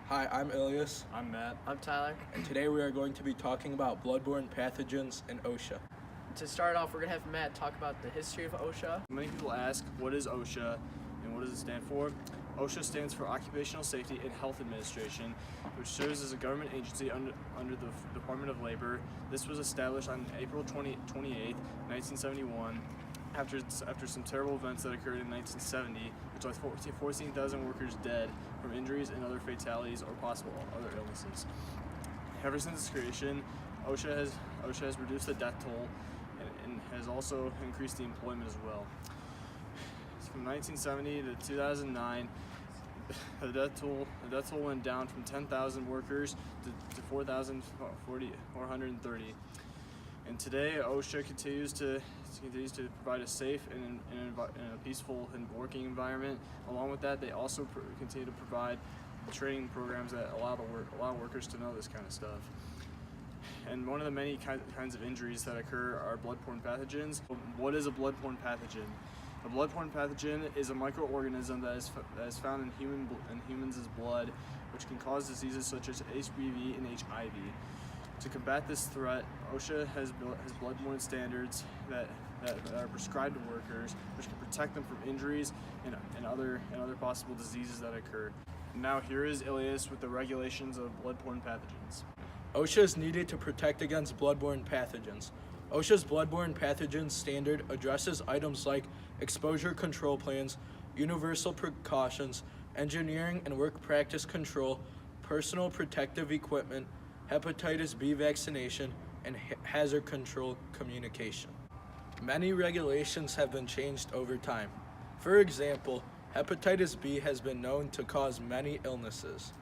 Hi, I'm Ilias, I'm Matt. I'm Tyler. and today we are going to be talking about bloodborne pathogens and OSHA. To start off, we're going to have Matt talk about the history of OSHA. Many people ask, what is OSHA and what does it stand for? OSHA stands for Occupational Safety and Health Administration, which serves as a government agency under the Department of Labor. This was established on April 28, 1971, after some terrible events that occurred in 1970, which left 14,000 workers dead from injuries and other fatalities or possible other illnesses. Ever since its creation, OSHA has reduced the death toll and has also increased the employment as well. From 1970 to 2009, the death toll went down from 10,000 workers to 4,430. And today, OSHA continues to provide a safe and a peaceful and working environment. Along with that, they also continue to provide training programs that allow workers to know this kind of stuff. And one of the many kinds of injuries that occur are bloodborne pathogens. What is a bloodborne pathogen? A bloodborne pathogen is a microorganism that is found in humans' blood, which can cause diseases such as HBV and HIV. To combat this threat, OSHA has bloodborne standards that are prescribed to workers, which can protect them from injuries and other possible diseases that occur. Now here is Ilias with the regulations of bloodborne pathogens. OSHA is needed to protect against bloodborne pathogens. OSHA's bloodborne pathogens standard addresses items like exposure control plans, universal precautions, engineering and work practice control, personal protective equipment, hepatitis B vaccination, and hazard control communication. Many regulations have been changed over time. For example, hepatitis B has been known to cause many illnesses.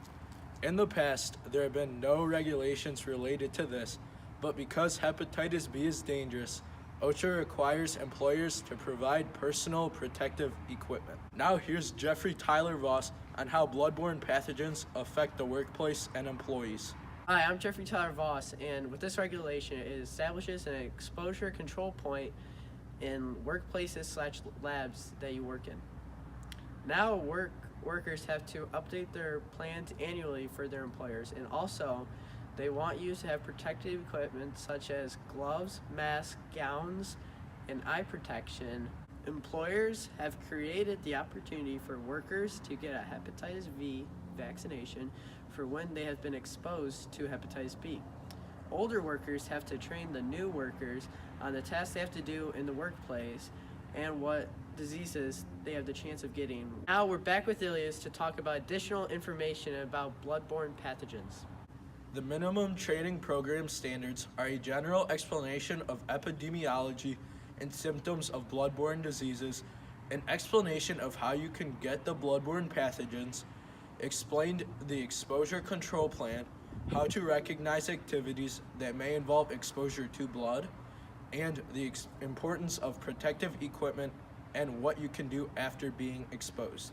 In the past, there have been no regulations related to this, but because hepatitis B is dangerous, OSHA requires employers to provide personal protective equipment. Now here's Jeffrey Tyler Voss on how bloodborne pathogens affect the workplace and employees. Hi, I'm Jeffrey Tyler Voss, and with this regulation, it establishes an exposure control point in workplaces/labs that you work in. Now workers have to update their plans annually for their employers, and also they want you to have protective equipment such as gloves, masks, gowns, and eye protection. Employers have created the opportunity for workers to get a hepatitis B vaccination for when they have been exposed to hepatitis B. Older workers have to train the new workers on the tasks they have to do in the workplace and what diseases they have the chance of getting. Now we're back with Ilias to talk about additional information about bloodborne pathogens. The minimum training program standards are a general explanation of epidemiology and symptoms of bloodborne diseases, an explanation of how you can get the bloodborne pathogens, explained the exposure control plan, how to recognize activities that may involve exposure to blood, and the importance of protective equipment and what you can do after being exposed.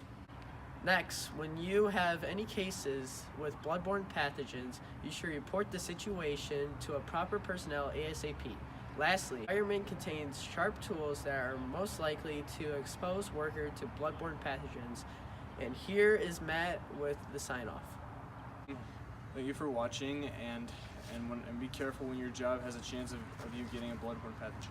Next, when you have any cases with bloodborne pathogens, you should report the situation to a proper personnel ASAP. Lastly, environment contains sharp tools that are most likely to expose worker to bloodborne pathogens. And here is Matt with the sign-off. Thank you for watching, and be careful when your job has a chance of you getting a bloodborne pathogen.